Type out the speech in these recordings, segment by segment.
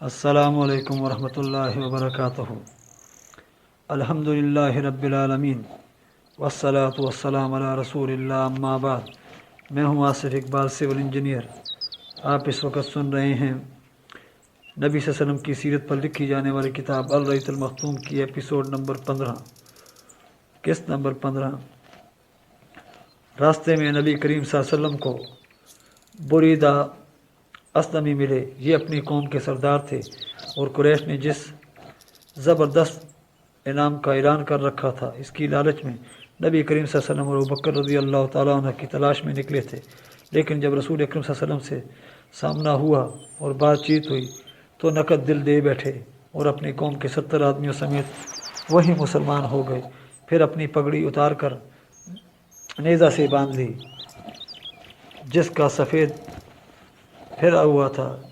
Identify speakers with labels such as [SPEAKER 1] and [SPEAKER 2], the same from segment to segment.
[SPEAKER 1] अस्सलामु अलैकुम वरहमतुल्लाहि वबरकातुहू। अल्हम्दुलिल्लाहि रब्बिल आलमीन वस्सलातु वस्सलाम अला रसूलिल्लाह, अम्मा बाद। मैं हूँ आसिफ इकबाल, सिविल इंजीनियर। आप इस वक्त सुन रहे हैं नबी सल्लल्लाहु अलैहि वसल्लम की सीरत पर लिखी जाने वाली किताब अल-रईतुल मख्तूम की एपिसोड नंबर 15। किस्त नंबर 15। रास्ते में नबी करीम सल्लल्लाहु अलैहि वसल्लम को बुरीदा असलमी मिले। ये अपनी कौम के सरदार थे और कुरैश ने जिस ज़बरदस्त इनाम का ऐलान कर रखा था, इसकी लालच में नबी करीम सल्लल्लाहु अलैहि वसल्लम और अबू बकर रज़ी अल्लाह तआला अन्हु की तलाश में निकले थे। लेकिन जब रसूल अकरम सल्लल्लाहु अलैहि वसल्लम से सामना हुआ और बातचीत हुई तो नकद दिल दे बैठे और अपनी कौम के 70 आदमियों समेत वही मुसलमान हो गए। फिर अपनी पगड़ी उतार कर नेज़ा से बांध ली, जिसका सफ़ेद फिरा हुआ था,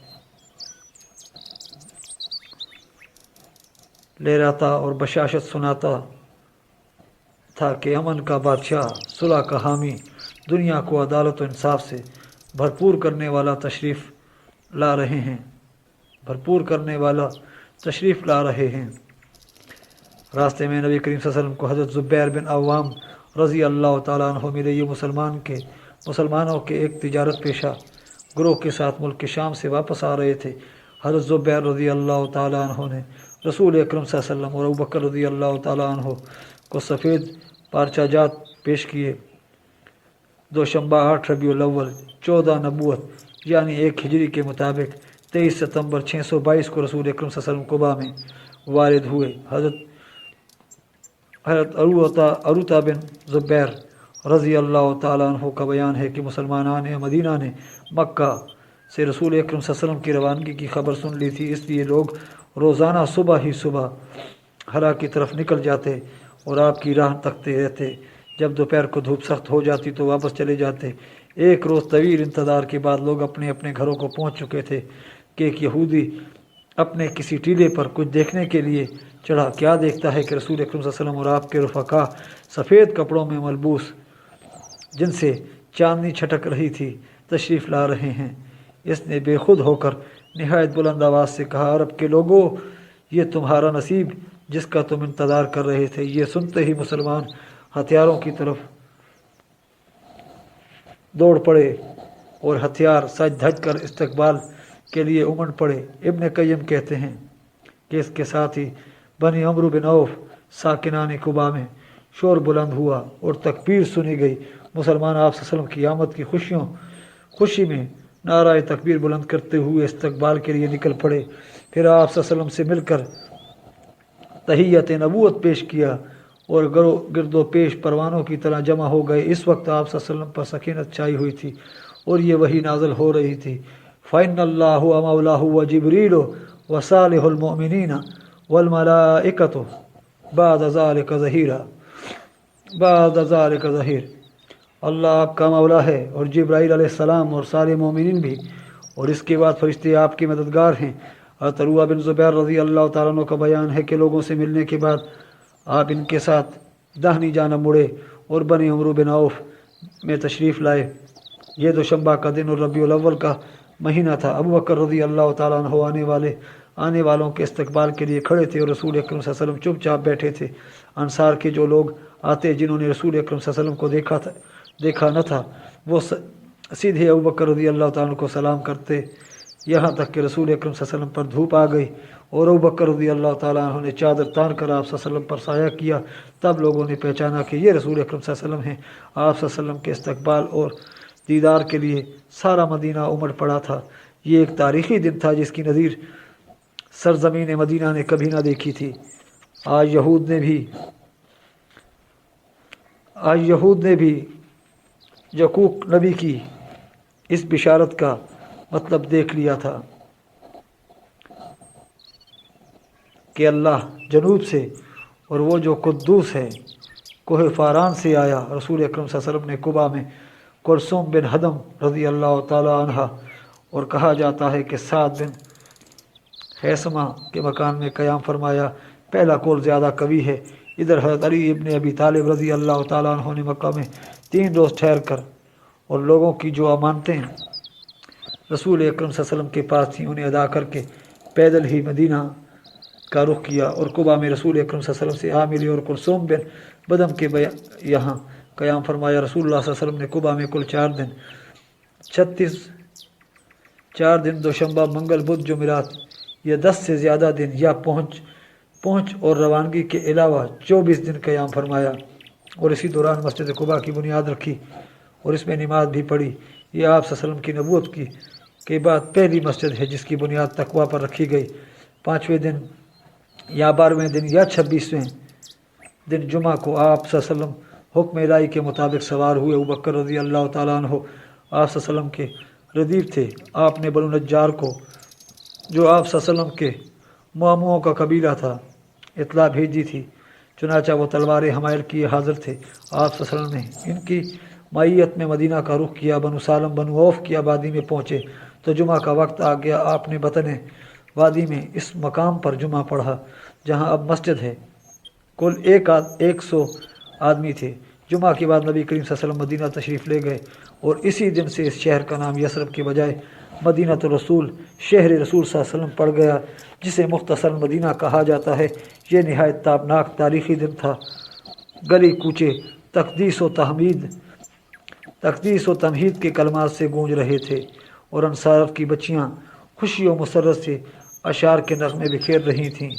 [SPEAKER 1] लहराता और बशाशत सुनाता था कि अमन का बादशाह, सुलह का हामी, दुनिया को अदालत और इंसाफ से भरपूर करने वाला तशरीफ़ ला रहे हैं। रास्ते में नबी करीम सल्लल्लाहु अलैहि वसल्लम को हज़रत ज़ुबैर बिन अव्वाम रज़ी अल्लाह तआला अन्हु मिले। ये मुसलमानों के एक तिजारत पेशा ग्रोह के साथ मुल्क के शाम से वापस आ रहे थे। हज़रत ज़ुबैर रज़ी अल्लाह तआला अन्हु ने रसूल अकरम सल्लल्लाहु अलैहि वसल्लम और अबू बकर रज़ी अल्लाह तआला अन्हु को सफ़ेद पारचाजात पेश किए। दोशंबा 8 रबीउल अव्वल 14 नबूवत यानी 1 हिजरी के मुताबिक 23 सितंबर 622 को रसूल अकरम सल्लल्लाहु अलैहि वसल्लम कुबा में वारिद हुए। हज़रत अरूता बिन ज़ुबैर रज़ी अल्लाह तआला अन्हु का बयान है कि मुसलमान मदीना ने मक्का से रसूल अकरम सल्लल्लाहु अलैहि वसल्लम की रवानगी की खबर सुन ली थी। इसलिए लोग रोज़ाना सुबह हरा की तरफ निकल जाते और आपकी राह तकते रहते। जब दोपहर को धूप सख्त हो जाती तो वापस चले जाते। एक रोज़ तवील इंतज़ार के बाद लोग अपने अपने घरों को पहुँच चुके थे कि एक यहूदी अपने किसी टीले पर कुछ देखने के लिए चढ़ा। क्या देखता है कि रसूल अकरम सल्लल्लाहु अलैहि वसल्लम और आपके रफ़क़ा सफ़ेद कपड़ों में मलबूस, जिनसे चांदनी छटक रही थी, तशरीफ़ ला रहे हैं। इसने बेखुद होकर निहायत बुलंद आवाज़ से कहा, अरब के लोगों, ये तुम्हारा नसीब जिसका तुम इंतज़ार कर रहे थे। ये सुनते ही मुसलमान हथियारों की तरफ दौड़ पड़े और हथियार सज धज कर इस्तकबाल के लिए उमड़ पड़े। इब्न क़य्यम कहते हैं कि इसके साथ ही बनी अमरू बिन औफ साकिनान कुबा में शोर बुलंद हुआ और तकबीर सुनी गई। मुसलमान आप सल्लल्लाहु अलैहि वसल्लम की आमद की खुशी में नाराए तकबीर बुलंद करते हुए इस्तकबाल के लिए निकल पड़े। फिर आप सल्लल्लाहु अलैहि वसल्लम से मिलकर तहियत नबूवत पेश किया और गिरदो पेश परवानों की तरह जमा हो गए। इस वक्त आप सल्लल्लाहु अलैहि वसल्लम पर सकीनत छाई हुई थी और ये वही नाज़िल हो रही थी। फ़इन्नल्लाहु व मौलाहु व जिब्रीलु व सालिहुल मुअमिनीना वल मलाइकतु बाद ज़ालिका ज़हीर। अल्लाह आपका मौला है और जिब्राइल अलैहिस्सलाम और सारे मोमिनीन भी, और इसके बाद फरिश्ते आपके मददगार हैं। हज़रत अरूवा बिन ज़ुबैर रज़ी अल्लाह तआला अन्हु का बयान है कि लोगों से मिलने के बाद आप इनके साथ दाहिनी जानब मुड़े और बनी अमरू बिन औफ में तशरीफ़ लाए। ये दोशंबा का दिन और रबीउल अव्वल का महीना था। अबू बकर रज़ी अल्लाह तआला अन्हु आने वालों के इस्तकबाल के लिए खड़े थे और रसूल अकरम सल्लल्लाहु अलैहि वसल्लम चुपचाप बैठे थे। अंसार के जो लोग आते जिन्होंने रसूल अकरम सल्लल्लाहु अलैहि वसल्लम को देखा न था, वो सीधे अबू बकर रज़ी अल्लाह तआला अन्हु को सलाम करते, यहाँ तक कि रसूल अकरम सल्लल्लाहु अलैहि वसल्लम पर धूप आ गई और अबू बकर रज़ी अल्लाह तआला अन्हु ने चादर तान कर आप सल्लल्लाहु अलैहि वसल्लम पर साया किया। तब लोगों ने पहचाना कि ये रसूल अकरम सल्लल्लाहु अलैहि वसल्लम हैं। आप सल्लल्लाहु अलैहि वसल्लम के इस्तकबाल और दीदार के लिए सारा मदीना उमड़ पड़ा था। ये एक तारीख़ी दिन था जिसकी नज़ीर सरज़मीन मदीना ने कभी ना देखी थी। आज यहूद ने भी यकूक नबी की इस बिशारत का मतलब देख लिया था कि अल्लाह जनूब से और वो जो कुद्दूस है कोहे फ़ारान से आया। रसूल अकरम सल्लल्लाहु अलैहि वसल्लम ने कुबा में कुलसूम बिन हदम रज़ी अल्लाह तआला अन्हा और कहा जाता है कि साद बिन हैसमा के मकान में क़याम फरमाया। पहला कौल ज़्यादा कवी है। इधर हज़रत अली इब्न अबी तालिब रज़ी अल्लाह तआला अन्हु ने मक्का में 3 रोज़ ठहर कर और लोगों की जो अमानतें रसूल अकरम सल्लल्लाहु अलैहि वसल्लम के पास थी उन्हें अदा करके پیدل ہی مدینہ کا رخ کیا اور قبا میں رسول اکرم صلی اللہ علیہ وسلم سے آ ملی اور کلثوم بن بدم کے یہاں قیام فرمایا۔ رسول اللہ صلی اللہ علیہ وسلم نے قبا میں کل 4 دن دوشنبہ منگل بدھ جمعرات یا 10 سے زیادہ دن یا پہنچ اور روانگی کے علاوہ 24 دن قیام فرمایا، اور اسی دوران مسجد قبا کی بنیاد رکھی اور اس میں نماز بھی پڑھی۔ یہ آپ صلی اللہ علیہ وسلم کی نبوت کے بعد پہلی مسجد ہے جس کی بنیاد تقویٰ پر رکھی گئی۔ 5ویں دن یا 12ویں دن یا 26ویں دن جمعہ کو آپ صلی اللہ علیہ وسلم حکم الہی کے مطابق سوار ہوئے۔ ابوبکر رضی اللہ تعالیٰ عنہ آپ صلی اللہ علیہ وسلم کے ردیف تھے۔ آپ نے بنو نجار کو، جو آپ صلی اللہ علیہ وسلم کے ماموں کا قبیلہ تھا، اطلاع بھیجی تھی، چنانچہ وہ تلوار حمائل کیے حاضر تھے۔ آپ صلی اللہ علیہ وسلم نے ان کی معیت میں مدینہ کا رخ کیا۔ بنو سالم بنو عوف کی آبادی میں پہنچے تو جمعہ کا وقت آ گیا۔ آپ نے بطن وادی میں اس مقام پر جمعہ پڑھا جہاں اب مسجد ہے۔ کل 100 آدمی تھے۔ جمعہ کے بعد نبی کریم صلی اللہ علیہ وسلم مدینہ تشریف لے گئے اور اسی دن سے اس شہر کا نام یثرب کے بجائے مدینہ الرسول، شہر رسول صلی اللہ علیہ وسلم پڑ گیا، جسے مختصر مدینہ کہا جاتا ہے۔ یہ نہایت تابناک تاریخی دن تھا۔ گلی کوچے تقدیس و تمہید کے کلمات سے گونج رہے تھے اور انصار کی بچیاں خوشی و مسرت سے اشعار کے نغمے بکھیر رہی تھیں۔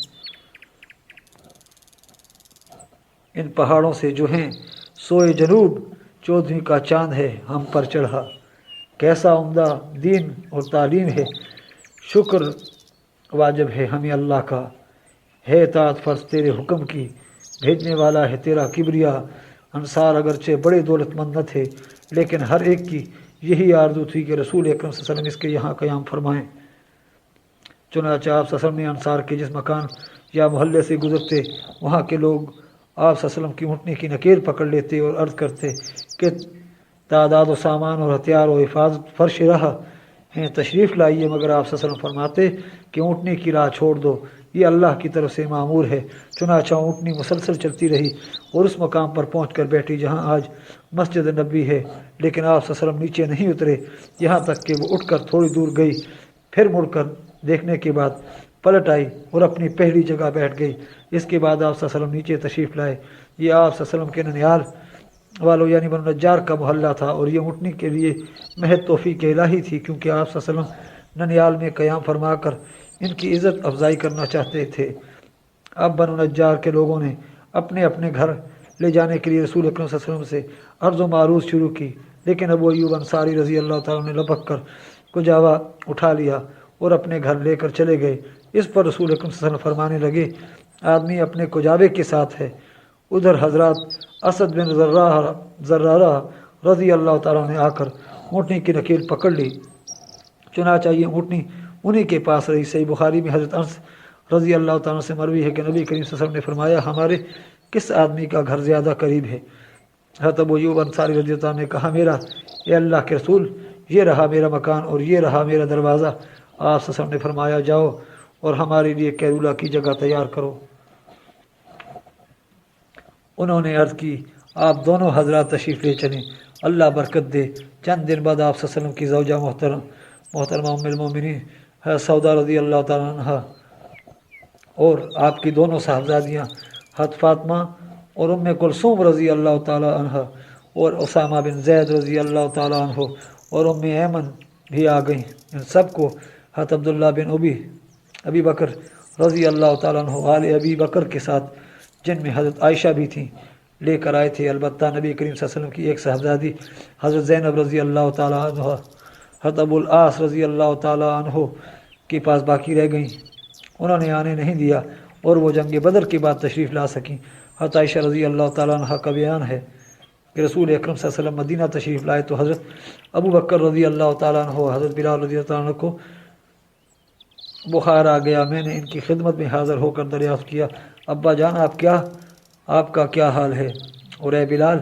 [SPEAKER 1] ان پہاڑوں سے جو ہیں سوئے جنوب 14ویں کا چاند ہے ہم پر چڑھا، کیسا عمدہ دین اور تعلیم ہے، شکر واجب ہے ہمیں اللہ کا، ہے اطاعت فرض تیرے حکم کی، بھیجنے والا ہے تیرا کبریا۔ انصار اگرچہ بڑے دولت مند نہ تھے لیکن ہر ایک کی یہی آرزو تھی کہ رسول اکرم صلی اللہ علیہ وسلم اس کے یہاں قیام فرمائیں۔ چنانچہ آپ صلی اللہ علیہ وسلم نے انصار کے جس مکان یا محلے سے گزرتے وہاں کے لوگ آپ صلی اللہ علیہ وسلم کی اونٹنی کی نکیل پکڑ لیتے اور عرض کرتے کہ تعداد و سامان اور ہتھیار و حفاظت فرش راہ ہیں، تشریف لائیے، مگر آپ صلی اللہ علیہ وسلم فرماتے کہ اونٹنی کی راہ چھوڑ دو، یہ اللہ کی طرف سے معمور ہے۔ چنانچہ اونٹنی مسلسل چلتی رہی اور اس مقام پر پہنچ کر بیٹھی جہاں آج مسجد نبوی ہے، لیکن آپ صلی اللہ علیہ وسلم نیچے نہیں اترے یہاں تک کہ وہ اٹھ کر تھوڑی دور گئی، پھر مڑ کر دیکھنے کے بعد پلٹ آئی اور اپنی پہلی جگہ بیٹھ گئی۔ اس کے بعد آپ صلی اللہ علیہ وسلم نیچے تشریف لائے۔ یہ آپ صلی اللہ علیہ وسلم کے ننیال والوں یعنی بنو نجار کا محلہ تھا اور یہ اونٹنی کے لیے محض توفیق الہی تھی، کیونکہ آپ صلی اللہ علیہ وسلم ننیال میں قیام فرما کر ان کی عزت افزائی کرنا چاہتے تھے۔ اب بنو نجار کے لوگوں نے اپنے اپنے گھر لے جانے کے لیے رسول اکرم صلی اللہ علیہ وسلم سے عرض و معروض شروع کی، لیکن ابو ایوب انصاری رضی اللہ تعالیٰ نے لپک کر کجاوا اٹھا لیا اور اپنے گھر لے کر چلے گئے۔ اس پر رسول اکرم صلی اللہ علیہ وسلم فرمانے لگے، آدمی اپنے کجاوے کے ساتھ ہے۔ ادھر حضرات اسد بن زرارہ رضی اللہ تعالیٰ نے آ کر اونٹنی کی نکیل پکڑ لی، چنانچہ یہ اونٹنی انہی کے پاس رہی۔ صحیح بخاری میں حضرت انس رضی اللہ تعالیٰ سے مروی ہے کہ نبی کریم صلی اللہ علیہ وسلم نے فرمایا، ہمارے کس آدمی کا گھر زیادہ قریب ہے؟ حضرت ابو ایوب انصاری رضی اللہ عنہ نے کہا، میرا، اے اللہ کے رسول، یہ رہا میرا مکان اور یہ رہا میرا دروازہ۔ آپ صلی اللہ علیہ وسلم نے فرمایا، جاؤ اور ہمارے لیے کیرولہ کی جگہ تیار کرو۔ انہوں نے عرض کی، آپ دونوں حضرات تشریف لے چلیں، اللہ برکت دے۔ چند دن بعد آپ صلی اللہ علیہ وسلم کی زوجہ محترمہ ام المومنین سودا رضی اللہ تعالیٰ عنہ اور آپ کی دونوں صاحبزادیاں حضرت فاطمہ اور ام کلثوم رضی اللہ تعالیٰ عنہ اور اسامہ بن زید رضی اللہ تعالیٰ عنہ اور ام ایمن بھی آ گئیں۔ ان سب کو حضرت عبداللہ بن ابی بکر رضی اللہ تعالیٰ عنہ آل ابی بکر کے ساتھ، جن میں حضرت عائشہ بھی تھیں، لے کر آئے تھے۔ البتہ نبی کریم صلی اللہ علیہ وسلم کی ایک صاحبزادی حضرت زینب رضی اللہ تعالیٰ عنہ حضرت ابو العاص رضی اللہ تعالیٰ عنہ کے پاس باقی رہ گئیں، انہوں نے آنے نہیں دیا اور وہ جنگ بدر کے بعد تشریف لا سکیں۔ حضرت عائشہ رضی اللہ تعالیٰ عنہ کا بیان ہے کہ رسول اکرم صلی اللہ علیہ وسلم مدینہ تشریف لائے تو حضرت ابو بکر رضی اللہ تعالیٰ عنہ حضرت بلال رضی اللہ عنہ کو بخار آ گیا۔ میں نے ان کی خدمت میں حاضر ہو کر دریافت کیا، ابا جان آپ کا کیا حال ہے؟ اور اے بلال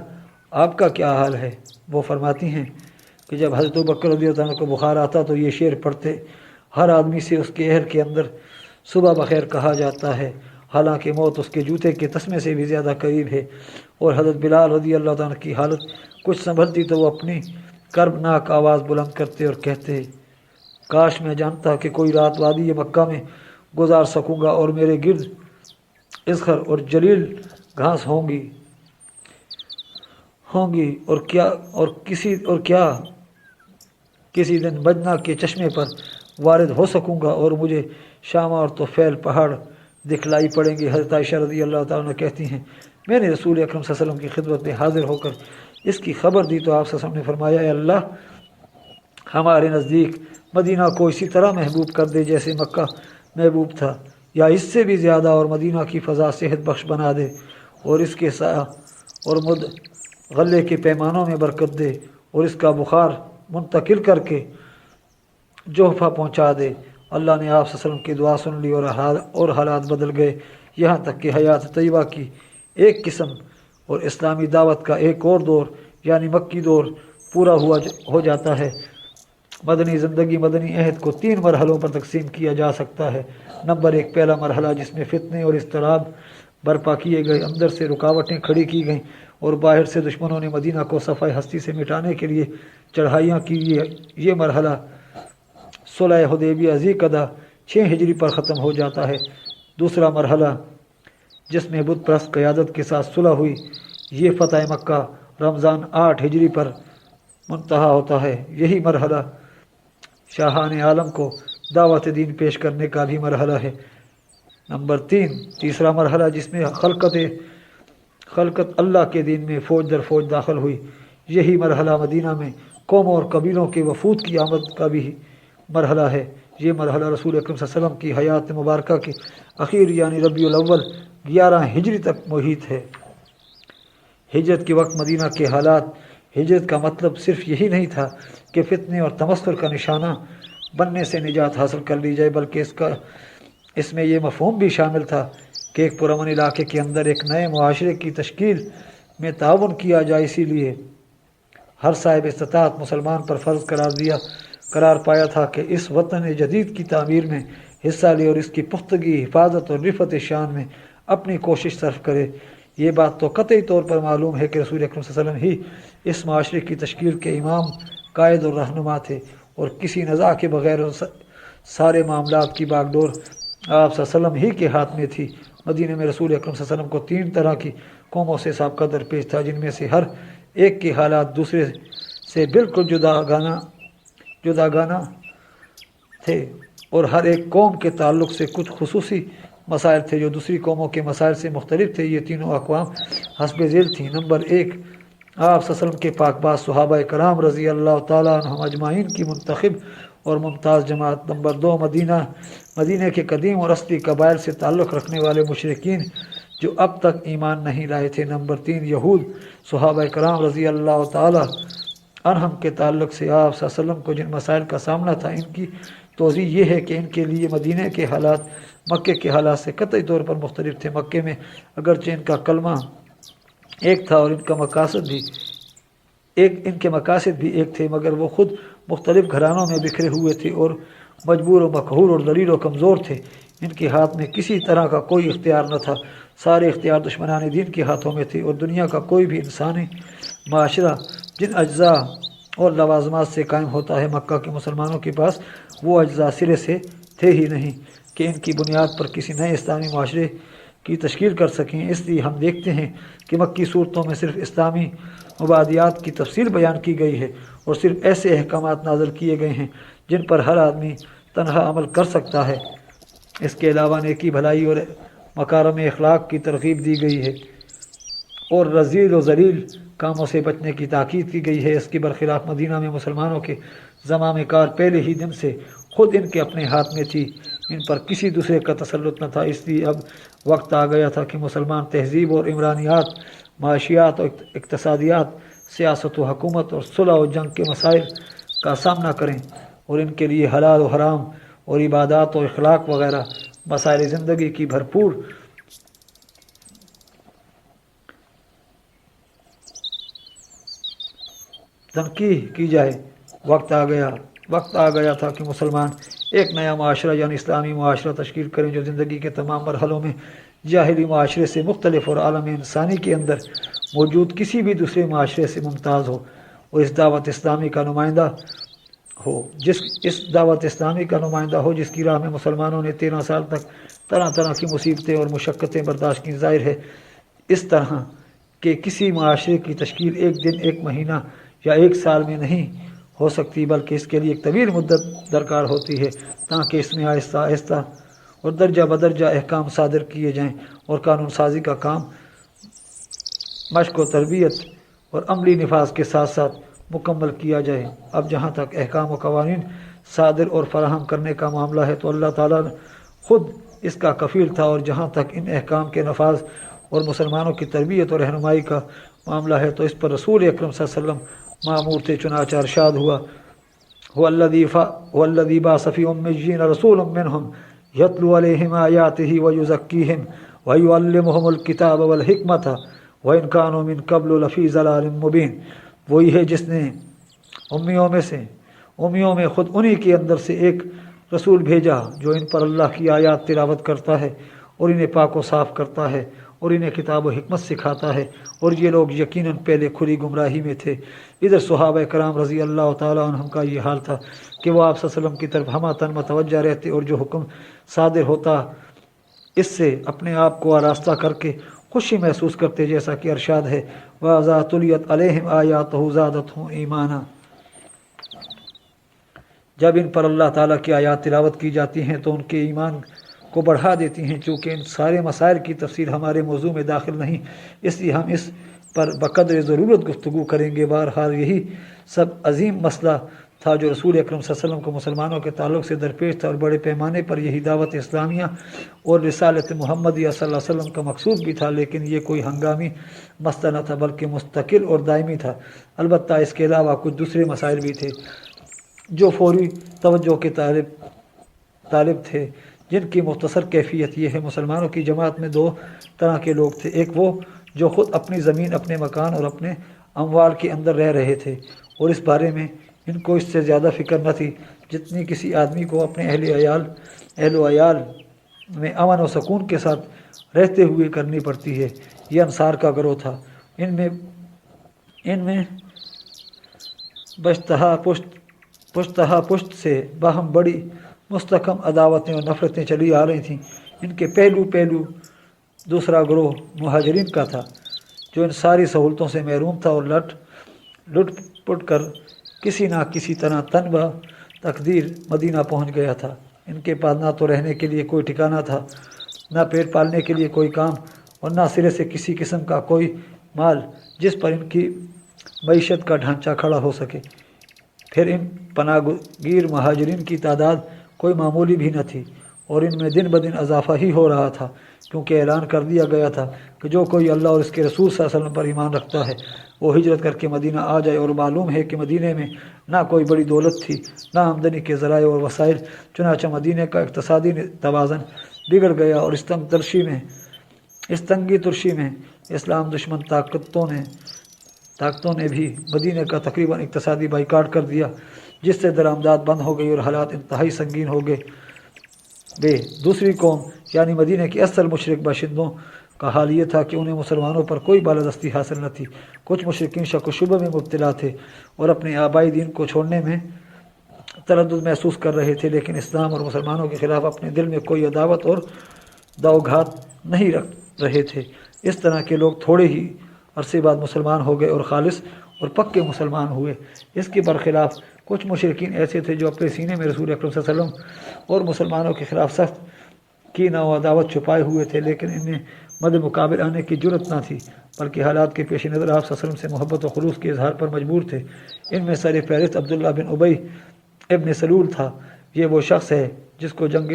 [SPEAKER 1] آپ کا کیا حال ہے؟ وہ فرماتی ہیں کہ جب حضرت ابو بکر رضی اللہ عنہ کو بخار آتا تو یہ شعر پڑھتے، ہر آدمی سے اس کے اہل کے اندر صبح بخیر کہا جاتا ہے، حالانکہ موت اس کے جوتے کے تسمے سے بھی زیادہ قریب ہے۔ اور حضرت بلال رضی اللہ عنہ کی حالت کچھ سنبھلتی تو وہ اپنی کربناک آواز بلند کرتے اور کہتے، کاش میں جانتا کہ کوئی رات وادی مکہ میں गुजार सकूँगा और मेरे गिर्द इज़खर और जलील घास होंगी और क्या किसी दिन बजना के चश्मे पर वारिद हो सकूँगा और मुझे शामा और तोफैल पहाड़ दिखलाई पड़ेंगे। हज़रत आयशा रज़ी अल्लाह ताला कहती हैं, मैंने रसूल अकरम सल्लल्लाहु अलैहि वसल्लम की खिदमत में हाजिर होकर इसकी खबर दी तो आप सल्लल्लाहु अलैहि वसल्लम ने फरमाया, ऐ अल्लाह, हमारे नज़दीक मदीना को इसी तरह महबूब कर दे जैसे मक्का महबूब था, या इससे भी ज़्यादा, और मदीना की फ़ज़ा सेहत बख्श बना दे और इसके और मुद गले के पैमानों में बरकत दे और इसका बुखार मुंतकिल करके जोहफ़ा पहुँचा दे। अल्लाह ने आप सल्लल्लाहु अलैहि वसल्लम की दुआ सुन ली और हालात बदल गए, यहाँ तक कि हयात तय्यबा की एक किस्म और इस्लामी दावत का एक और दौर यानी मक्की दौर पूरा हो जाता है। मदनी ज़िंदगी मदनी अहद को 3 मरहलों पर तकसीम किया जा सकता है। नंबर 1, पहला मरहला जिसमें फितने और इस्तराब बर्पा किए गए, अंदर से रुकावटें खड़ी की गईं और बाहर से दुश्मनों ने मदीना को सफ़ाए हस्ती से मिटाने के लिए चढ़ाइयाँ की। ये मरहला सुलह हुदैबिया ज़िक़दा 6 हिजरी पर ख़त्म हो जाता है। दूसरा मरहला जिसमें बुत परस्त क़यादत के साथ सुलह हुई, ये फ़तह मक्का रमज़ान 8 हिजरी पर मुंतहा होता है। यही मरहला शाहान आलम को दावत दीन पेश करने का भी मरहला है। नंबर 3, तीसरा मरहला जिसमें खलकत अल्लाह के दीन में फ़ौज दर फ़ौज दाखिल हुई, यही मरहला मदीना में कौमों और कबीलों के वफूद की आमद का भी मरहला है। ये मरहला रसूल अकरम सल्लल्लाहु अलैहि वसल्लम की हयात मुबारका के अखीर यानी रबीउल अव्वल 11 हिजरी तक मुहित है। हिजरत के वक्त मदीना के हालात, हिजरत का मतलब सिर्फ यही नहीं था कि फितने और तमस्सुर का निशाना बनने से निजात हासिल कर ली जाए, बल्कि इसमें यह मफ़हूम भी शामिल था कि एक पुरअमन इलाके के अंदर एक नए मुआशरे की तश्कील में ताउन किया जाए। इसीलिए हर साहिब इस्तिताअत मुसलमान पर फ़र्ज़ करार पाया था कि इस वतन जदीद की तामीर में हिस्सा ले और इसकी पुख्तगी, हिफाजत और रिफ़त शान में अपनी कोशिश सर्फ करे। ये बात तो कतई तौर पर मालूम है कि रसूल अकरम सल्लल्लाहु अलैहि वसल्लम ही इस माशरे की तश्कील के इमाम, कायद और रहनुमा थे और किसी नज़ा के बग़ैर सारे मामलात की बागडोर आप सल्लल्लाहु अलैहि वसल्लम ही के हाथ में थी। मदीने में रसूल अकरम सल्लल्लाहु अलैहि वसल्लम को 3 तरह की कौमों से साबका दरपेश था, जिनमें से हर एक के हालात दूसरे से बिल्कुल जुदागाना थे और हर एक कौम के ताल्लुक़ से कुछ खुसूसी मसाइल थे जो दूसरी कौमों के मसाइल से मुख्तलिफ थे। ये तीनों अक़वाम हस्ब ज़ेल थीं। नंबर 1, आप सल्लल्लाहु अलैहि वसल्लम के पाकबाज़ सहाबा कराम रज़ी अल्लाह ताला अन्हुम अजमाइन की मुंतखब और मुमताज़ जमात। नंबर 2, मदीने के कदीम और असली कबाइल से ताल्लुक़ रखने वाले मुशरिकीन जो अब तक ईमान नहीं लाए थे। नंबर 3, यहूद सहाबा कराम रज़ी अल्लाह ताला अन्हुम के ताल्लुक़ से आप सल्लल्लाहु अलैहि वसल्लम को जिन मसाइल का सामना था, इनकी तोज़ी ये है कि इनके लिए मदीने के हालात मक्के के हालात से कतई तौर पर मुख्तलिफ थे। मक्के में अगरचे इनका कलमा एक था और इनके मकासद भी एक थे, मगर वो ख़ुद मुख्तलिफ घरानों में बिखरे हुए थे और मजबूर व मकहूर और दलील व कमज़ोर थे। इनके हाथ में किसी तरह का कोई इख्तियार न था, सारे इख्तियार दुश्मनान दीन के हाथों में थे और दुनिया का कोई भी इंसानी माशरा जिन अज्जा और लवाजमात से कायम होता है, मक्का के मुसलमानों के पास वो अज्जा सिरे से थे ही नहीं कि इनकी बुनियाद पर किसी नए इस्लामी माशरे की तश्कील कर सकें। इसलिए हम देखते हैं कि मक्की सूरतों में सिर्फ इस्लामी मुबादियात की तफसील बयान की गई है और सिर्फ ऐसे अहकामात नाज़िल किए गए हैं जिन पर हर आदमी तन्हा अमल कर सकता है। इसके अलावा नेकी, भलाई और मकारम अखलाक की तरगीब दी गई है और रज़ील व ज़लील कामों से बचने की ताकीद की गई है। इसके बरखिलाफ़ मदीना में मुसलमानों के ज़मामे कार पहले ही दिन से ख़ुद इनके अपने हाथ में थी, इन पर किसी दूसरे का तसल्लुत न था। इसलिए अब वक्त आ गया था कि मुसलमान तहज़ीब और इमरानियात, माशियात और इक़्तिसादियात, सियासत व हुकूमत और सुलह और जंग के मसाइल का सामना करें और इनके लिए हलाल व हराम और इबादत और अखलाक वगैरह मसाइल ज़िंदगी की भरपूर तनकीह की जाए। वक्त आ गया था कि मुसलमान एक नया माशरा यानी इस्लामी माशरा तश्कील करें जो ज़िंदगी के तमाम मरहलों में जाहिली माशरे से मुख्तलिफ और आलम इंसानी के अंदर मौजूद किसी भी दूसरे माशरे से मुमताज़ हो और इस दावत इस्लामी का नुमाइंदा ہو، جس اس دعوت اسلامی کا نمائندہ ہو جس کی راہ میں مسلمانوں نے 13 سال تک طرح طرح کی مصیبتیں اور مشقتیں برداشت کی۔ ظاہر ہے اس طرح کہ کسی معاشرے کی تشکیل ایک دن، ایک مہینہ یا ایک سال میں نہیں ہو سکتی، بلکہ اس کے لیے ایک طویل مدت درکار ہوتی ہے تاکہ اس میں آہستہ آہستہ اور درجہ بدرجہ احکام صادر کیے جائیں اور قانون سازی کا کام مشق و تربیت اور عملی نفاذ کے ساتھ ساتھ مکمل کیا جائے۔ اب جہاں تک احکام و قوانین صادر اور فراہم کرنے کا معاملہ ہے تو اللہ تعالیٰ خود اس کا کفیل تھا، اور جہاں تک ان احکام کے نفاذ اور مسلمانوں کی تربیت اور رہنمائی کا معاملہ ہے تو اس پر رسول اکرم صلی اللہ علیہ وسلم مامور تھے۔ چنانچہ ارشاد ہوا هو الذی بعث فی امیین رسولا منہم یتلو علیہم آیاتہ ویزکیہم ویعلمہم الکتاب والحکمۃ وإن كانوا من قبل لفی ضلال مبین۔ وہی ہے جس نے امیوں میں خود انہی کے اندر سے ایک رسول بھیجا جو ان پر اللہ کی آیات تلاوت کرتا ہے اور انہیں پاک و صاف کرتا ہے اور انہیں کتاب و حکمت سکھاتا ہے، اور یہ لوگ یقیناً پہلے کھلی گمراہی میں تھے۔ ادھر صحابہ کرام رضی اللہ تعالیٰ عنہم کا یہ حال تھا کہ وہ آپ صلی اللہ علیہ وسلم کی طرف ہمہ تن متوجہ رہتے اور جو حکم صادر ہوتا اس سے اپنے آپ کو آراستہ کر کے خوشی محسوس کرتے، جیسا کہ ارشاد ہے وَإِذَا تُلِيَتْ عَلَيْهِمْ آيَاتُهُ زَادَتْهُمْ ایمانا۔ جب ان پر اللہ تعالیٰ کی آیات تلاوت کی جاتی ہیں تو ان کے ایمان کو بڑھا دیتی ہیں۔ چونکہ ان سارے مسائل کی تفصیل ہمارے موضوع میں داخل نہیں، اس لیے ہم اس پر بقدر ضرورت گفتگو کریں گے۔ بہرحال یہی سب عظیم مسئلہ تھا جو رسول اکرم صلی اللہ علیہ وسلم کو مسلمانوں کے تعلق سے درپیش تھا، اور بڑے پیمانے پر یہی دعوت اسلامیہ اور رسالت محمدیہ صلی اللہ علیہ وسلم کا مقصود بھی تھا، لیکن یہ کوئی ہنگامی مسئلہ نہ تھا بلکہ مستقل اور دائمی تھا۔ البتہ اس کے علاوہ کچھ دوسرے مسائل بھی تھے جو فوری توجہ کے طالب تھے، جن کی مختصر کیفیت یہ ہے۔ مسلمانوں کی جماعت میں دو طرح کے لوگ تھے، ایک وہ جو خود اپنی زمین، اپنے مکان اور اپنے اموال کے اندر رہ رہے تھے اور اس بارے میں ان کو اس سے زیادہ فکر نہ تھی جتنی کسی آدمی کو اپنے اہل و عیال میں امن و سکون کے ساتھ رہتے ہوئے کرنی پڑتی ہے۔ یہ انصار کا گروہ تھا۔ ان میں پشتہا پشت سے باہم بڑی مستحکم عداوتیں اور نفرتیں چلی آ رہی تھیں۔ ان کے پہلو دوسرا گروہ مہاجرین کا تھا جو ان ساری سہولتوں سے محروم تھا اور لٹ پٹ کر کسی نہ کسی طرح تن بہ تقدیر مدینہ پہنچ گیا تھا۔ ان کے پاس نہ تو رہنے کے لیے کوئی ٹھکانہ تھا، نہ پیٹ پالنے کے لیے کوئی کام، اور نہ سرے سے کسی قسم کا کوئی مال جس پر ان کی معیشت کا ڈھانچہ کھڑا ہو سکے۔ پھر ان پناہ گیر مہاجرین کی تعداد کوئی معمولی بھی نہ تھی، اور ان میں دن بدن اضافہ ہی ہو رہا تھا، کیونکہ اعلان کر دیا گیا تھا کہ جو کوئی اللہ اور اس کے رسول صلی اللہ علیہ وسلم پر ایمان رکھتا ہے وہ ہجرت کر کے مدینہ آ جائے۔ اور معلوم ہے کہ مدینہ میں نہ کوئی بڑی دولت تھی، نہ آمدنی کے ذرائع اور وسائل، چنانچہ مدینہ کا اقتصادی توازن بگڑ گیا، اور اس تنگی ترشی میں اسلام دشمن طاقتوں نے بھی مدینہ کا تقریباً اقتصادی بائیکاٹ کر دیا، جس سے درآمدات بند ہو گئی اور حالات انتہائی سنگین ہو گئے۔ دوسری قوم یعنی مدینہ کے اصل مشرک باشندوں کا حال یہ تھا کہ انہیں مسلمانوں پر کوئی بالادستی حاصل نہ تھی۔ کچھ مشرکین شک و شبہ میں مبتلا تھے اور اپنے آبائی دین کو چھوڑنے میں تردد محسوس کر رہے تھے، لیکن اسلام اور مسلمانوں کے خلاف اپنے دل میں کوئی عداوت اور دوگھات نہیں رکھ رہے تھے۔ اس طرح کے لوگ تھوڑے ہی عرصے بعد مسلمان ہو گئے اور خالص اور پکے مسلمان ہوئے۔ اس کے برخلاف کچھ مشرکین ایسے تھے جو اپنے سینے میں رسول اکرم صلی اللہ علیہ وسلم اور مسلمانوں کے خلاف سخت کینہ و عداوت چھپائے ہوئے تھے، لیکن ان میں مد مقابل آنے کی جرت نہ تھی، بلکہ حالات کے پیش نظر آپ صلی اللہ علیہ وسلم سے محبت و خلوص کے اظہار پر مجبور تھے۔ ان میں سر فہرست عبداللہ بن ابی ابن سلول تھا۔ یہ وہ شخص ہے جس کو جنگ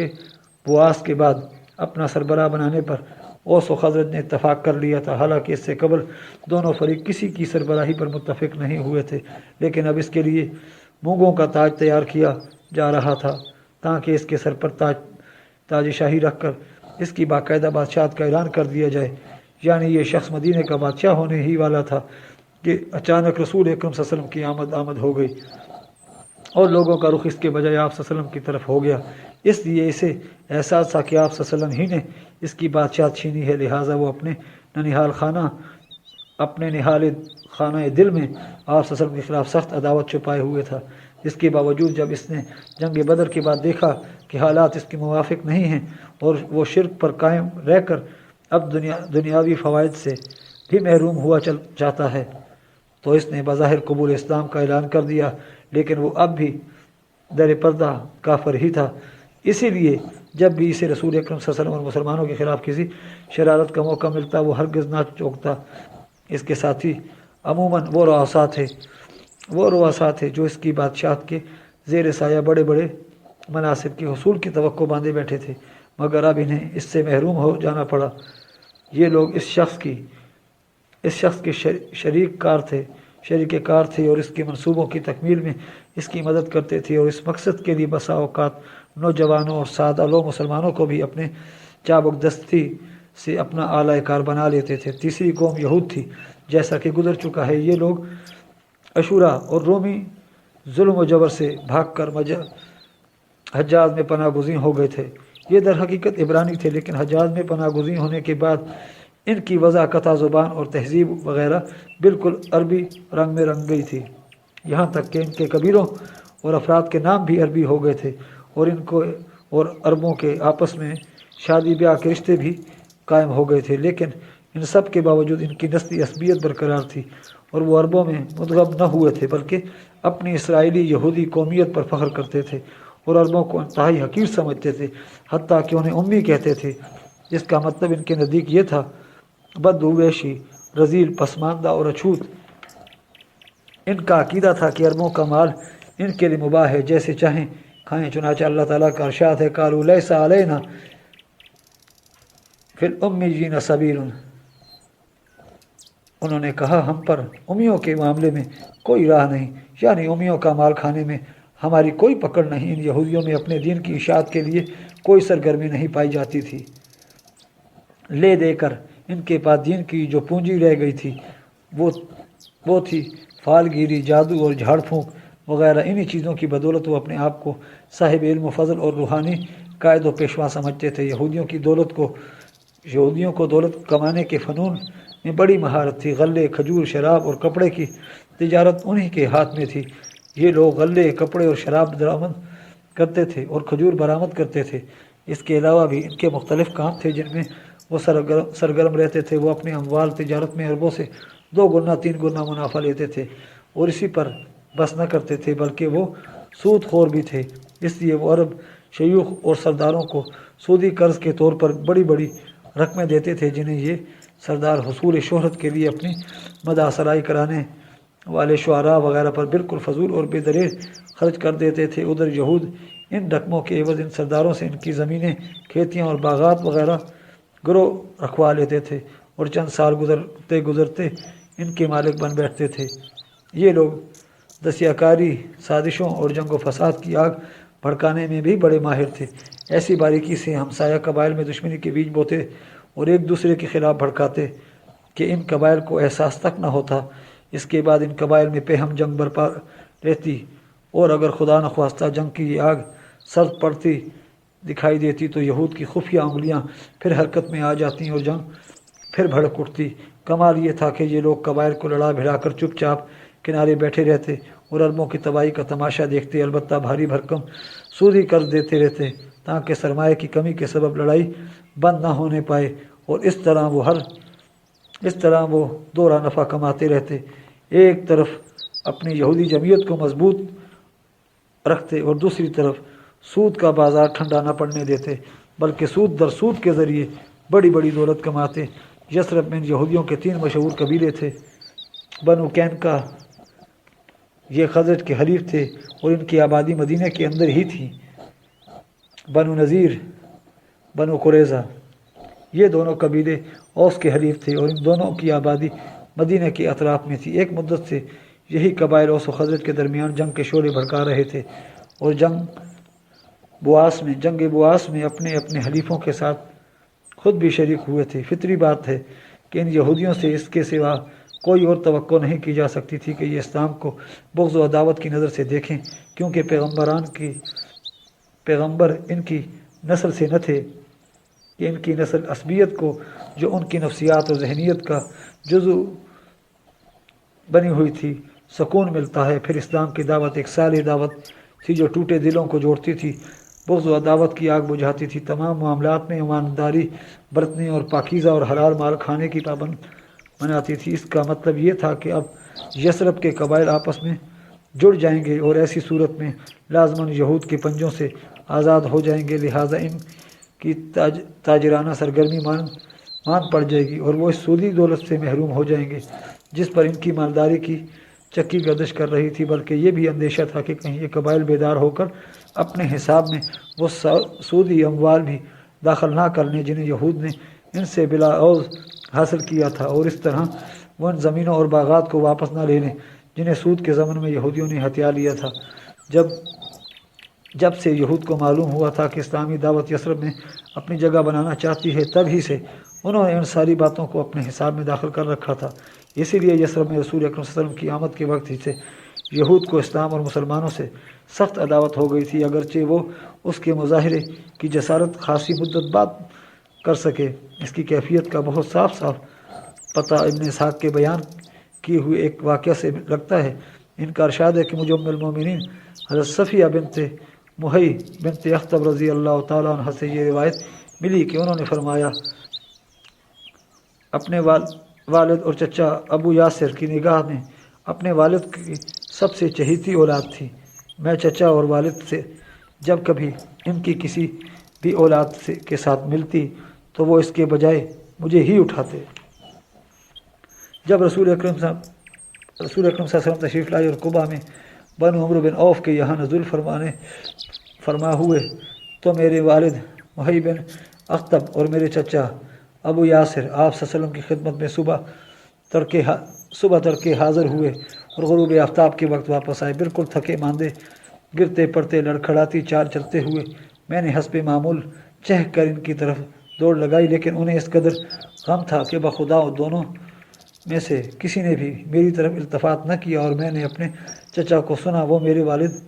[SPEAKER 1] بواس کے بعد اپنا سربراہ بنانے پر اوس و خزرج نے اتفاق کر لیا تھا۔ حالانکہ اس سے قبل دونوں فریق کسی کی سربراہی پر متفق نہیں ہوئے تھے، لیکن اب اس کے لیے مونگوں کا تاج تیار کیا جا رہا تھا تاکہ اس کے سر پر تاج شاہی رکھ کر اس کی باقاعدہ بادشاہت کا اعلان کر دیا جائے۔ یعنی یہ شخص مدینہ کا بادشاہ ہونے ہی والا تھا کہ اچانک رسول اکرم صلی اللہ علیہ وسلم کی آمد ہو گئی اور لوگوں کا رخ اس کے بجائے آپ صلی اللہ علیہ وسلم کی طرف ہو گیا۔ اس لیے اسے احساس تھا کہ آپ صلی اللہ علیہ وسلم ہی نے اس کی بادشاہت چھینی ہے، لہٰذا وہ اپنے نہال خانہ دل میں آپ صلی اللہ علیہ وسلم کے خلاف سخت عداوت چھپائے ہوئے تھا۔ اس کے باوجود جب اس نے جنگ بدر کے بعد دیکھا کہ حالات اس کے موافق نہیں ہیں اور وہ شرک پر قائم رہ کر اب دنیاوی فوائد سے بھی محروم ہوا چل جاتا ہے تو اس نے بظاہر قبول اسلام کا اعلان کر دیا، لیکن وہ اب بھی در پردہ کافر ہی تھا۔ اسی لیے جب بھی اسے رسول اکرم صلی اللہ علیہ وسلم اور مسلمانوں کے خلاف کسی شرارت کا موقع ملتا وہ ہرگز نہ چوکتا۔ اس کے ساتھی عموماً وہ رؤسا تھے جو اس کی بادشاہت کے زیر سایہ بڑے بڑے مناصب کے حصول کی توقع باندھے بیٹھے تھے، مگر اب انہیں اس سے محروم ہو جانا پڑا۔ یہ لوگ اس شخص کے شریک کار تھے اور اس کے منصوبوں کی تکمیل میں اس کی مدد کرتے تھے، اور اس مقصد کے لیے بسا اوقات نوجوانوں اور سادہ لو مسلمانوں کو بھی اپنے چابک دستی سے اپنا اعلی کار بنا لیتے تھے۔ تیسری قوم یہود تھی۔ جیسا کہ گزر چکا ہے، یہ لوگ اشورا اور رومی ظلم و جبر سے بھاگ کر حجاز میں پناہ گزین ہو گئے تھے۔ یہ در حقیقت عبرانی تھے، لیکن حجاز میں پناہ گزین ہونے کے بعد ان کی وضاقتہ زبان اور تہذیب وغیرہ بالکل عربی رنگ میں رنگ گئی تھی، یہاں تک کہ ان کے قبیلوں اور افراد کے نام بھی عربی ہو گئے تھے، اور عربوں کے آپس میں شادی بیاہ کے رشتے بھی قائم ہو گئے تھے۔ لیکن ان سب کے باوجود ان کی نسلی عصبیت برقرار تھی، اور وہ عربوں میں مدغم نہ ہوئے تھے، بلکہ اپنی اسرائیلی یہودی قومیت پر فخر کرتے تھے اور عربوں کو انتہائی حقیر سمجھتے تھے، حتیٰ کہ انہیں امی کہتے تھے، جس کا مطلب ان کے نزدیک یہ تھا: بدویشی، رذیل، پسماندہ اور اچھوت۔ ان کا عقیدہ تھا کہ عربوں کا مال ان کے لیے مباح ہے، جیسے چاہیں کھائیں، چنانچہ اللہ تعالیٰ کا ارشاد ہے: قالوا لیس علینا فی الامیین سبیل۔ انہوں نے کہا ہم پر امیوں کے معاملے میں کوئی راہ نہیں، یعنی امیوں کا مال کھانے میں ہماری کوئی پکڑ نہیں۔ ان یہودیوں میں اپنے دین کی اشاعت کے لیے کوئی سرگرمی نہیں پائی جاتی تھی۔ لے دے کر ان کے پاس دین کی جو پونجی رہ گئی تھی وہ تھی فال گیری، جادو اور جھاڑ پھونک وغیرہ۔ انہی چیزوں کی بدولت وہ اپنے آپ کو صاحب علم و فضل اور روحانی قائد و پیشوا سمجھتے تھے۔ یہودیوں کو دولت کمانے کے فنون میں بڑی مہارت تھی۔ غلے، کھجور، شراب اور کپڑے کی تجارت انہی کے ہاتھ میں تھی۔ یہ لوگ غلے، کپڑے اور شراب درآمد کرتے تھے اور کھجور برآمد کرتے تھے۔ اس کے علاوہ بھی ان کے مختلف کام تھے جن میں وہ سرگرم رہتے تھے۔ وہ اپنے اموال تجارت میں عربوں سے 2 گنا 3 گنا منافع لیتے تھے اور اسی پر بس نہ کرتے تھے، بلکہ وہ سود خور بھی تھے۔ اس لیے وہ عرب شیوخ اور سرداروں کو سودی قرض کے طور پر بڑی بڑی رقمیں دیتے تھے، جنہیں یہ سردار حصول شہرت کے لیے اپنی مداح سرائی کرانے والے شعراء وغیرہ پر بالکل فضول اور بے دریغ خرچ کر دیتے تھے۔ ادھر یہود ان رقموں کے عوض ان سرداروں سے ان کی زمینیں، کھیتیاں اور باغات وغیرہ گرو رکھوا لیتے تھے اور چند سال گزرتے ان کے مالک بن بیٹھتے تھے۔ یہ لوگ دسیہ کاری، سازشوں اور جنگ و فساد کی آگ بھڑکانے میں بھی بڑے ماہر تھے۔ ایسی باریکی سے ہمسایہ قبائل میں دشمنی کے بیج بوتے اور ایک دوسرے کے خلاف بھڑکاتے کہ ان قبائل کو احساس تک نہ ہوتا۔ اس کے بعد ان قبائل میں پہم جنگ برپا رہتی، اور اگر خدا نخواستہ جنگ کی یہ آگ سرد پڑتی دکھائی دیتی تو یہود کی خفیہ انگلیاں پھر حرکت میں آ جاتی اور جنگ پھر بھڑک اٹھتی۔ کمال یہ تھا کہ یہ لوگ قبائل کو لڑا بھڑا کر چپ چاپ کنارے بیٹھے رہتے اور عربوں کی تباہی کا تماشا دیکھتے، البتہ بھاری بھرکم سودی قرض دیتے رہتے تاکہ سرمایہ کی کمی کے سبب لڑائی بند نہ ہونے پائے، اور اس طرح وہ دورہ نفع کماتے رہتے۔ ایک طرف اپنی یہودی جمعیت کو مضبوط رکھتے اور دوسری طرف سود کا بازار ٹھنڈا نہ پڑنے دیتے، بلکہ سود در سود کے ذریعے بڑی بڑی دولت کماتے۔ یثرب میں یہودیوں کے 3 مشہور قبیلے تھے۔ بنو قینقاع، یہ خزرج کے حلیف تھے اور ان کی آبادی مدینہ کے اندر ہی تھی۔ بنو نذیر، بنو قریظہ، یہ دونوں قبیلے اوس کے حلیف تھے اور ان دونوں کی آبادی مدینہ کے اطراف میں تھی۔ ایک مدت سے یہی قبائل اوس و خزرج کے درمیان جنگ کے شعلے بھڑکا رہے تھے اور جنگ بواس میں اپنے اپنے حلیفوں کے ساتھ خود بھی شریک ہوئے تھے۔ فطری بات ہے کہ ان یہودیوں سے اس کے سوا کوئی اور توقع نہیں کی جا سکتی تھی کہ یہ اسلام کو بغض و عداوت کی نظر سے دیکھیں، کیونکہ پیغمبر ان کی نسل سے نہ تھے، کہ ان کی نسل عصبیت کو جو ان کی نفسیات اور ذہنیت کا جزو بنی ہوئی تھی सुकून मिलता है। फिर इस्लाम की दावत एक साली दावत थी जो टूटे दिलों को जोड़ती थी, बुग़्ज़ व अदावत की आग बुझाती थी, तमाम मामलात में ईमानदारी बरतने और पाकीज़ा और हलाल माल खाने की पाबंद बनाती थी। इसका मतलब ये था कि अब यसरब के कबाइल आपस में जुड़ जाएंगे और ऐसी सूरत में लाजमन यहूद के पंजों से आज़ाद हो जाएंगे, लिहाजा इन की ताजराना सरगर्मी मान पड़ जाएगी और वो इस सूदी दौलत से महरूम हो जाएंगे जिस पर इनकी मालदारी की चक्की गर्दिश कर रही थी। बल्कि ये भी अंदेशा था कि कहीं ये कबाइल बेदार होकर अपने हिसाब में वो सूदी अमवाल भी दाखिल ना करने जिन्हें यहूद ने इनसे बिला औज़ हासिल किया था, और इस तरह वो इन ज़मीनों और बागात को वापस ना ले लें जिन्हें सूद के ज़मन में यहूदियों ने हथिया लिया था। जब से यहूद को मालूम हुआ था कि इस्लामी दावत यसरब में अपनी जगह बनाना चाहती है, तब ही से उन्होंने इन सारी बातों को अपने हिसाब में दाखिल कर रखा था। इसीलिए यसरब में रसूल अकरम सल्लल्लाहु अलैहि वसल्लम की आमद के वक्त ही से यहूद को इस्लाम और मुसलमानों से सख्त अदावत हो गई थी, अगरचे वो उसके मुजाहरे की जसारत खासी मुद्दत बाद कर सके। इसकी कैफियत का बहुत साफ साफ पता इब्न इसहाक़ के बयान किए हुए एक वाक़या से लगता है। इनका इरशाद है कि मुझे उम्मुल मोमिनीन हज़रत सफ़िया बिनते मुहई बिनते अख्तब रज़ी अल्लाह तआला अन्हा से ये रिवायत मिली कि उन्होंने फरमाया, अपने वालिद और चचा अबू यासिर की निगाह में अपने वालिद की सबसे चहीती औलाद थी। मैं चचा और वालिद से जब कभी इनकी किसी भी औलाद से के साथ मिलती तो वो इसके बजाय मुझे ही उठाते। जब रसूल अकरम सल्लल्लाहु अलैहि वसल्लम तशरीफ़ लाई और कुबा में बनु अम्र बिन औफ के यहाँ नज़ुल फरमा हुए तो मेरे वालिद मुहई बिन अख्तब और मेरे चचा अबू यासिर आप सल्लल्लाहु अलैहि वसल्लम की खिदमत में सुबह तड़के हाज़िर हुए और ग़ुरूब आफ्ताब के वक्त वापस आए। बिल्कुल थके मांदे, गिरते पड़ते, लड़खड़ाती चाल चलते हुए मैंने हस्बे मामूल चह कर इनकी तरफ दौड़ लगाई, लेकिन उन्हें इस कदर गम था कि बखुदा दोनों में से किसी ने भी मेरी तरफ इल्तफ़ात न किया। और मैंने अपने चचा को सुना, वो मेरे वालिद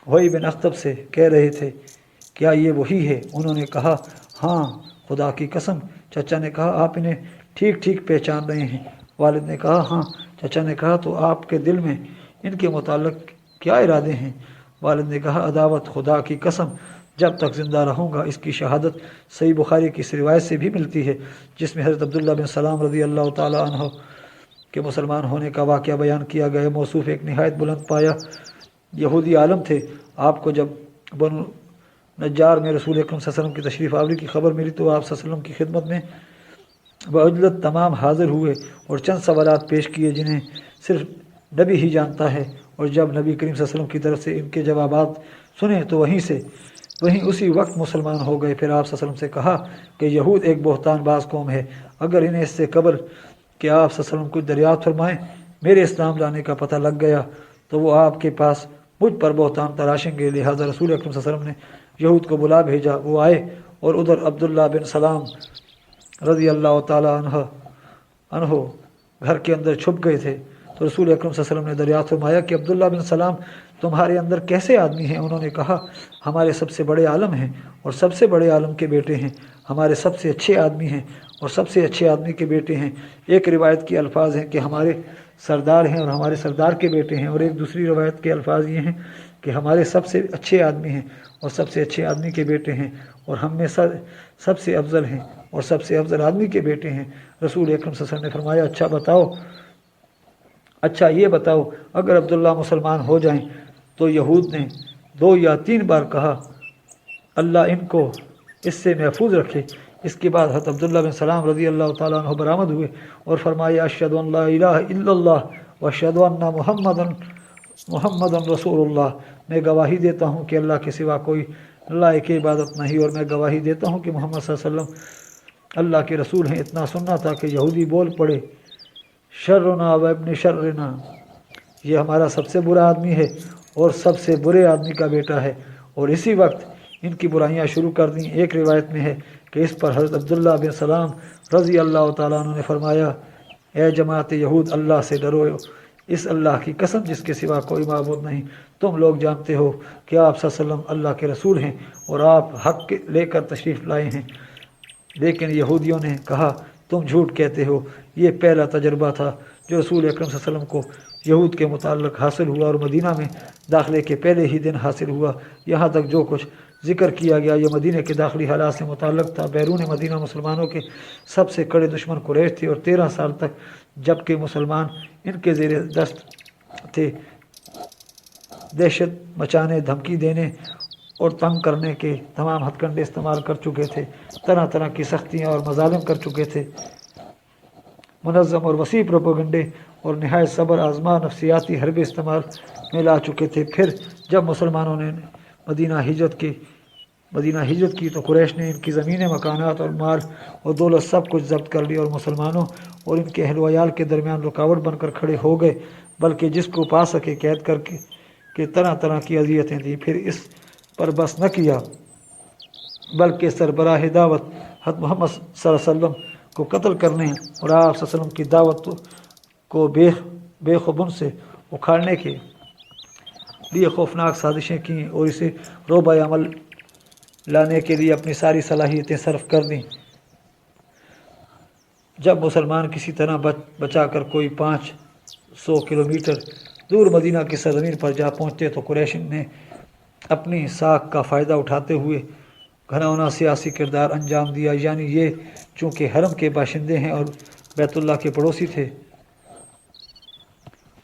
[SPEAKER 1] हुई बिन अख्तब से कह रहे थे, क्या ये वही है? उन्होंने कहा, हाँ खुदा की कसम। चचा ने कहा, आप इन्हें ठीक ठीक पहचान रहे हैं? वालिद ने कहा, हाँ। चचा ने कहा, तो आपके दिल में इनके मुताल्लिक़ क्या इरादे हैं? वालिद ने कहा, अदावत, खुदा की कसम जब तक ज़िंदा रहूँगा। इसकी शहादत सही बुखारी की इस रिवायत से भी मिलती है जिसमें हज़रत अब्दुल्ला बिन सलाम रज़ी अल्लाह तआला अन्हु के मुसलमान होने का वाक़या बयान किया गया। मौसूफ़ एक निहायत बुलंद पाया यहूदी आलम थे। आपको जब बनु नज्जार में रसूल अकरम सल्लल्लाहु अलैहि वसल्लम की तशरीफ़ आवरी की खबर मिली तो आप सल्लल्लाहु अलैहि वसल्लम की खिदमत में बअजलत तमाम हाज़िर हुए और चंद सवालात पेश किए जिन्हें सिर्फ नबी ही जानता है। और जब नबी करीम सल्लल्लाहु अलैहि वसल्लम की तरफ से इनके जवाबात सुने तो वहीं उसी वक्त मुसलमान हो गए। फिर आप सल्लल्लाहु अलैहि वसल्लम से कहा कि यहूद एक बहतान बाज कौम है, अगर इन्हें इससे कबल कि आप सल्लल्लाहु अलैहि वसल्लम कुछ दरियाफ्त फरमाएँ मेरे इस्लाम लाने का पता लग गया तो वो आपके पास मुझ पर बहतान तराशेंगे। लिहाजा रसूल अकरम सल्लल्लाहु अलैहि वसल्लम ने यहूद को बुला भेजा। वो आए और उधर अब्दुल्ला बिन सलाम रज़ी अल्लाह तआला अन्हु घर के अंदर छुप गए थे। तो रसूल अकरम सल्लल्लाहु अलैहि वसल्लम ने दरियाफ्त फरमाया कि अब्दुल्ला बिन सलाम तुम्हारे अंदर कैसे आदमी हैं? उन्होंने कहा, हमारे सबसे बड़े आलम हैं और सबसे बड़े आलम के बेटे हैं, हमारे सबसे अच्छे आदमी हैं और सबसे अच्छे आदमी के बेटे हैं। एक रिवायत के अल्फाज हैं कि हमारे सरदार हैं और हमारे सरदार के बेटे हैं, और एक दूसरी रिवायत के अल्फाज ये हैं कि हमारे सबसे अच्छे आदमी हैं और सबसे अच्छे आदमी के बेटे हैं, और हम में सबसे अफजल हैं और सबसे अफजल आदमी के बेटे हैं। रसूल अकरम सल्लल्लाहु अलैहि वसल्लम ने फरमाया, अच्छा ये बताओ, अगर अब्दुल्ला मुसलमान हो जाएं तो यहूद ने 2 या 3 बार कहा, अल्लाह इनको इससे महफूज रखे। इसके बाद हज़रत अब्दुल्ला बिन सलाम रज़ी अल्लाह तआला अन्हु बरामद हुए और फरमाया, अशहदु अन ला इलाहा इल्लल्लाह व अशहदु अन्ना मुहम्मदन रसूलुल्लाह। मैं गवाही देता हूँ कि अल्लाह के सिवा कोई अल्लाह की इबादत नहीं, और मैं गवाही देता हूँ कि मोहम्मद सल्लल्लाहु अलैहि वसल्लम अल्लाह के रसूल हैं। इतना सुनना था कि यहूदी बोल पड़े, शर्रुना व इब्न शर्रिना, ये हमारा सबसे बुरा आदमी है और सबसे बुरे आदमी का बेटा है। और इसी वक्त इनकी बुराइयां शुरू कर दी। एक रिवायत में है कि इस पर हज़रत अब्दुल्ला बिन सलाम रज़ी अल्लाह तआला अन्हु ने फरमाया, ए जमात यहूद, अल्लाह से डरो, इस अल्लाह की कसम जिसके सिवा कोई माबूद नहीं। तुम लोग जानते हो कि आप सल्लल्लाहु अलैहि वसल्लम अल्लाह के रसूल हैं और आप हक़ लेकर तशरीफ़ लाए हैं। लेकिन यहूदियों ने कहा तुम झूठ कहते हो। ये पहला तजर्बा था जो रसूल अकरम सल्लल्लाहु अलैहि वसल्लम को यहूद के मुताल्लिक़ हासिल हुआ और मदीना में दाखिले के पहले ही दिन हासिल हुआ। यहाँ तक जो कुछ जिक्र किया गया ये मदीने के दाखिली हालात से मुताल्लिक़ था। बैरून मदीना मुसलमानों के सबसे कड़े दुश्मन कुरैश थे और 13 साल तक जबकि मुसलमान इनके ज़ेर दस्त थे, दहशत मचाने, धमकी देने और तंग करने के तमाम हथकंडे इस्तेमाल कर चुके थे, तरह तरह की सख्तियाँ और मजालिम कर चुके थे, मुनज़्ज़म और वसी प्रोपेगेंडे और नहायत सब्र आज़मा नफ्सियाती हरबे इस्तेमाल में ला चुके थे। फिर जब मुसलमानों ने मदीना हिजरत की तो कुरैश ने इनकी ज़मीनें, मकानात और माल और दौलत सब कुछ जब्त कर ली और मुसलमानों और इनके अहल वयाल के दरमियान रुकावट बनकर खड़े हो गए, बल्कि जिसको पा सके कैद करके तरह तरह की अजियतें दी। फिर इस पर बस न किया बल्कि सरबराह दावत हज़रत मोहम्मद सल्लल्लाहु अलैहि वसल्लम को कत्ल करने और आप सल्लल्लाहु अलैहि वसल्लम की दावत को बेखुबुन से उखाड़ने के लिए खौफनाक साजिशें की और इसे रोबा अमल लाने के लिए अपनी सारी सलाहियतें सर्फ कर दी। जब मुसलमान किसी तरह बचा कर कोई 500 किलोमीटर दूर मदीना की सरजमीन पर जा पहुँचते तो कुरैश ने अपनी साख का फ़ायदा उठाते हुए घनौना सियासी किरदार अंजाम दिया, यानी ये चूँकि हरम के बाशिंदे हैं और बैतुल्लाह के पड़ोसी थे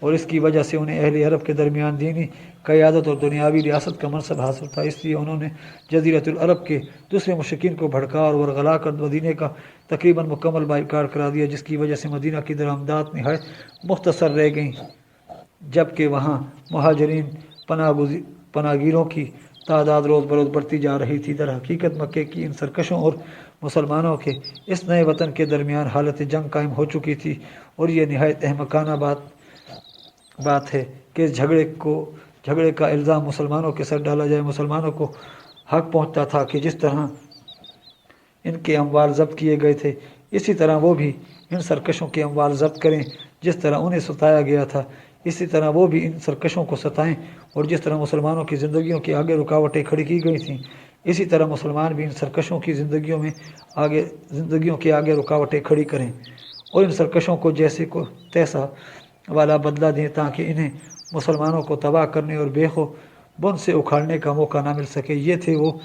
[SPEAKER 1] और इसकी वजह से उन्हें अहले अरब के दरमियान दीनी क़यादत और दुनियावी रियासत का मनसब हासिल था, इसलिए उन्होंने जज़ीरतुल अरब के दूसरे मुशरिकीन को भड़का और वरगला कर मदीने का तकरीबन मुकम्मल बाइकाट करा दिया, जिसकी वजह से मदीना की दरामदात नहायत मुख्तसर रह गईं, जबकि वहाँ मुहाजिरीन पनागीरों की तादाद रोज़ बरोज़ बढ़ती जा रही थी। दर हकीकत मक्के की इन सरकशों और मुसलमानों के इस नए वतन के दरमियान हालत जंग कायम हो चुकी थी और ये नहायत अहमकाना बात है कि इस झगड़े का इल्ज़ाम मुसलमानों के सर डाला जाए। मुसलमानों को हक पहुँचता था कि जिस तरह इनके अमवाल ज़ब्त किए गए थे इसी तरह वो भी इन सरकशों के अमवाल ज़ब्त करें, जिस तरह उन्हें सताया गया था इसी तरह वो भी इन सरकशों को सताएं, और जिस तरह मुसलमानों की ज़िंदगियों के आगे रुकावटें खड़ी की गई थीं इसी तरह मुसलमान भी इन सरकशों की ज़िंदगियों के आगे रुकावटें खड़ी करें और इन सरकशों को जैसे को तैसा वाला बदला दें, ताकि इन्हें मुसलमानों को तबाह करने और बेखुबुन से उखाड़ने का मौका ना मिल सके। ये थे वो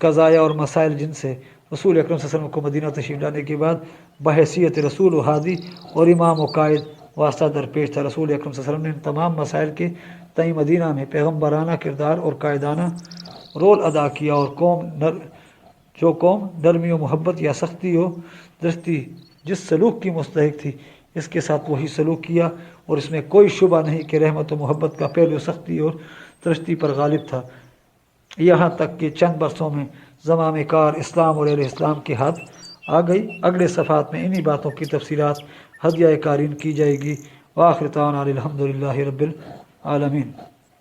[SPEAKER 1] कज़ाया और मसाइल जिनसे रसूल अकरम सल्लल्लाहु अलैहि वसल्लम को मदीना तशरीफ़ लाने के बाद बहैसियत रसूल व हादी और इमाम व कायद वास्ता दरपेश था। रसूल अकरम सल्लल्लाहु अलैहि वसल्लम ने इन तमाम मसाइल के तई मदीना में पैगम्बराना किरदार और कायदाना रोल अदा किया और कौम नरमी व मोहब्बत या सख्ती व दृष्टि जिस सलूक की मुस्तहिक थी इसके साथ वही सलूक किया, और इसमें कोई शुबा नहीं कि रहमत व मोहब्बत का पहलू सख्ती और दृष्टि पर गालिब था। यहाँ तक कि चंद बरसों में ज़माम कार इस्लाम और अहले इस्लाम के हाथ आ गई। अगले सफ़ात में इन्हीं बातों की तफसीलात हदिया कारीन की जाएगी। वाखिर दावाना अल्हम्दुलिल्लाहि रब्बिल आलमीन।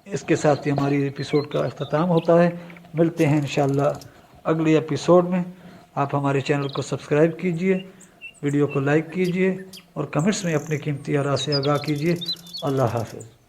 [SPEAKER 1] इसके साथ ही हमारी एपिसोड का अख्ताम होता है। मिलते हैं इंशाअल्लाह अगले एपिसोड में। आप हमारे चैनल को सब्सक्राइब कीजिए, वीडियो को लाइक कीजिए और कमेंट्स में अपनी कीमती आरा से आगाह कीजिए। अल्लाह हाफ़िज़।